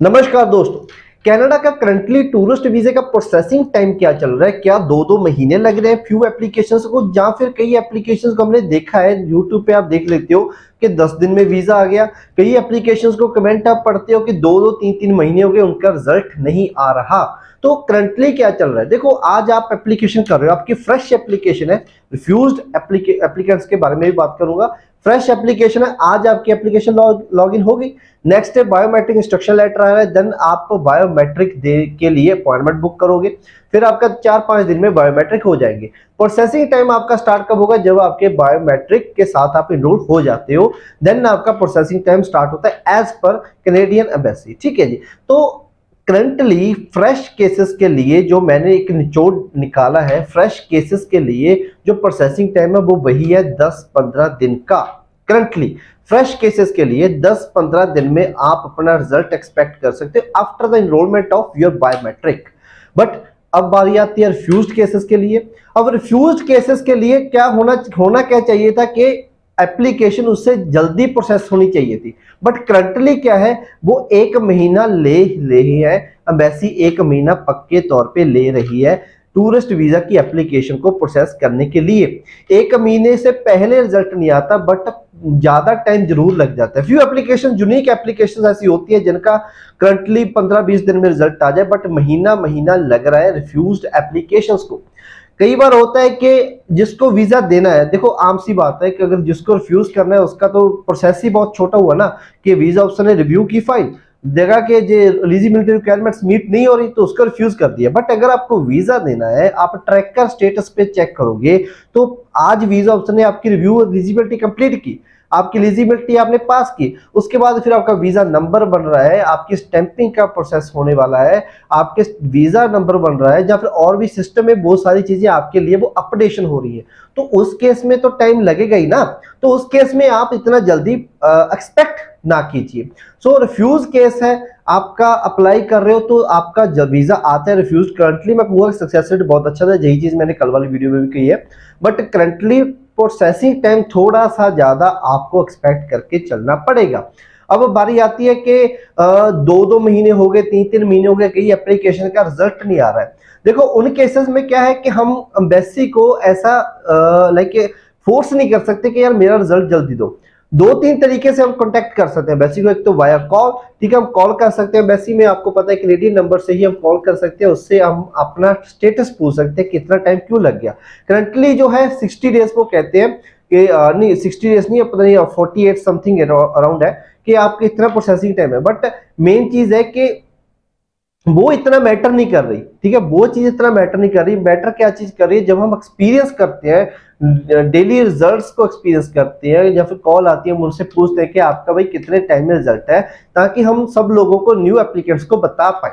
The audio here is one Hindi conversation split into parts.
नमस्कार दोस्तों, कनाडा का करंटली टूरिस्ट वीजे का प्रोसेसिंग टाइम क्या चल रहा है? क्या 2-2 महीने लग रहे हैं फ्यू एप्लीकेशंस को, या फिर कई एप्लीकेशंस को हमने देखा है यूट्यूब पे आप देख लेते हो कि 10 दिन में वीजा आ गया। कई एप्लीकेशंस को कमेंट आप पढ़ते हो कि 2-2 3-3 महीने हो गए, उनका रिजल्ट नहीं आ रहा। तो करंटली क्या चल रहा है? देखो, आज आप एप्लीकेशन कर रहे हो, आपकी फ्रेश एप्लीकेशन है। रिफ्यूज्ड एप्लीकेंट्स के बारे में भी बात करूंगा। फ्रेश एप्लीकेशन है, आज आपकी एप्लीकेशन लॉग इन होगी। नेक्स्ट है बायोमेट्रिक इंस्ट्रक्शन लेटर आ रहा है, देन आप बायोमेट्रिक दे के लिए अपॉइंटमेंट बुक करोगे, फिर आपका 4-5 दिन में बायोमेट्रिक हो जाएंगे। प्रोसेसिंग टाइम आपका स्टार्ट कब होगा? जब आपके बायोमेट्रिक के साथ आप इनरोल हो जाते हो, देन आपका प्रोसेसिंग टाइम स्टार्ट होता है एज पर कैनेडियन एम्बेसी। ठीक है जी। तो करंटली फ्रेश केसेस के लिए जो मैंने एक निचोड़ निकाला है, फ्रेश केसेस के लिए जो प्रोसेसिंग टाइम है वो वही है 10-15 दिन का। करंटली फ्रेश केसेस के लिए 10-15 दिन में आप अपना रिजल्ट एक्सपेक्ट कर सकते हो after the enrolment of your biometric. But अब बारी आती है रिफ्यूज्ड केसेस के लिए। अब रिफ्यूज्ड केसेस के लिए क्या होना क्या चाहिए था कि एप्लीकेशन उससे जल्दी प्रोसेस होनी चाहिए थी, बट करंटली क्या है, वो 1 महीना ले रही है एम्बेसी, 1 महीना पक्के तौर पे ले रही है टूरिस्ट वीजा की एप्लीकेशन को प्रोसेस करने के लिए। 1 महीने से पहले रिजल्ट नहीं आता, बट ज्यादा टाइम जरूर लग जाता है। फ्यू एप्लीकेशन, यूनिक एप्लीकेशन ऐसी होती है जिनका करंटली 15-20 दिन में रिजल्ट आ जाए, बट महीना महीना लग रहा है रिफ्यूज्ड एप्लीकेशंस को। कई बार होता है कि जिसको वीजा देना है, देखो आम सी बात है कि अगर जिसको रिफ्यूज करना है उसका तो प्रोसेस ही बहुत छोटा हुआ ना, कि वीजा ऑप्शन ने रिव्यू की फाइल, देखा कि जो एलिजिबिलिटी रिक्वायरमेंट्स मीट नहीं हो रही तो उसको रिफ्यूज कर दिया। बट अगर आपको वीजा देना है, आप ट्रैकर स्टेटस पे चेक करोगे तो आज वीजा ऑप्शन ने आपकी रिव्यू एलिजिबिलिटी कंप्लीट की, आपकी एलिजिबिलिटी आपने पास की, उसके बाद फिर आपका वीजा नंबर बन रहा है, आपकी स्टैंपिंग का प्रोसेस होने वाला है, आपके वीजा नंबर बन रहा है, या फिर और भी सिस्टम में बहुत सारी चीजें आपके लिए वो अपडेशन हो रही है, तो उस केस में तो टाइम लगेगा ही ना। तो उस केस में आप इतना जल्दी एक्सपेक्ट ना कीजिए। सो रिफ्यूज केस है, आपका अप्लाई कर रहे हो तो आपका जब वीजा आता है रिफ्यूज, करंटली मैं कहूंगा सक्सेस रेट बहुत अच्छा था, यही चीज मैंने कल वाली वीडियो में भी कही है। बट करंटली प्रोसेसिंग टाइम थोड़ा सा ज्यादा आपको एक्सपेक्ट करके चलना पड़ेगा। अब बारी आती है कि 2-2 महीने हो गए, 3-3 महीने हो गए, कई एप्लीकेशन का रिजल्ट नहीं आ रहा है। देखो उन केसेस में क्या है कि हम एम्बेसी को ऐसा लाइक फोर्स नहीं कर सकते कि यार मेरा रिजल्ट जल्दी दो। 2-3 तरीके से हम कांटेक्ट कर सकते हैं एम्बेसी को। एक तो वाया कॉल, ठीक है, हम कॉल कर सकते हैं एम्बेसी में, आपको पता है कैनेडियन नंबर से ही हम कॉल कर सकते हैं, उससे हम अपना स्टेटस पूछ सकते हैं कितना टाइम क्यों लग गया। करंटली जो है 60 डेज को कहते हैं कि नहीं 60 डेज नहीं, पता नहीं 48 समथिंग अराउंड है कि आपके इतना प्रोसेसिंग टाइम है। बट मेन चीज है कि वो इतना मैटर नहीं कर रही, ठीक है, वो चीज इतना मैटर नहीं कर रही। मैटर क्या चीज कर रही है, जब हम एक्सपीरियंस करते हैं, डेली रिजल्ट्स को एक्सपीरियंस करते हैं, या फिर कॉल आती है, हम उनसे पूछते हैं कि आपका भाई कितने टाइम में रिजल्ट है, ताकि हम सब लोगों को, न्यू एप्लीकेंट्स को बता पाए।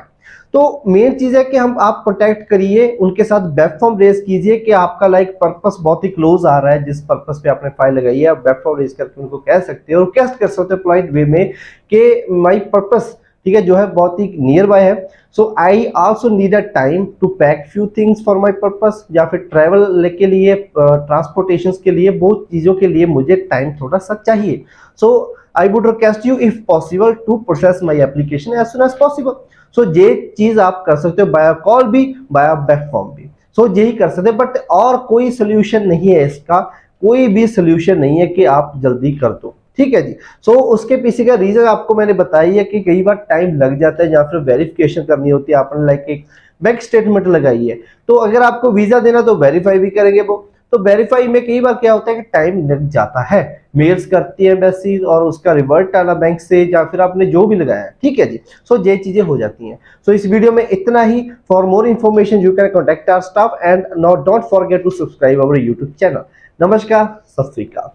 तो मेन चीज है कि हम आप कॉन्टेक्ट करिए, उनके साथ वेब फॉर्म रेज कीजिए कि आपका लाइक पर्पस बहुत ही क्लोज आ रहा है, जिस पर्पस पे आपने फाइल लगाई है, आप वेब फॉर्म रेज करके उनको कह सकते हैं और रिक्वेस्ट कर सकते हैं पोलाइट वे में कि माई पर्पस, ठीक है, जो है बहुत ही नियर बाय है। So I also need a time to pack few things for my purpose, या फिर ट्रैवल के लिए, ट्रांसपोर्टेशन के लिए, बहुत चीजों के लिए मुझे टाइम थोड़ा सा चाहिए। So I would request you if possible to process my application as soon as possible. So ये चीज आप कर सकते हो, बाय कॉल भी, बाय वेब फॉर्म भी। सो यही कर सकते हैं, बट और कोई सोल्यूशन नहीं है इसका, कोई भी सोल्यूशन नहीं है कि आप जल्दी कर दो, ठीक है जी। सो उसके पीछे का रीजन आपको मैंने बताई है कि कई बार टाइम लग जाता है, या फिर वेरिफिकेशन करनी होती है, आपने लाइक एक बैंक स्टेटमेंट लगाई है, तो अगर आपको वीजा देना तो वेरीफाई भी करेंगे वो, तो वेरीफाई में कई बार क्या होता है कि टाइम लग जाता है, मेल्स करती है एम्बेसी और उसका रिवर्ट आना बैंक से, या फिर आपने जो भी लगाया है, ठीक है जी। सो ये चीजें हो जाती हैं। सो इस वीडियो में इतना ही। For more information you can contact our staff and not don't forget to subscribe our YouTube channel. नमस्कार, सत श्री अकाल।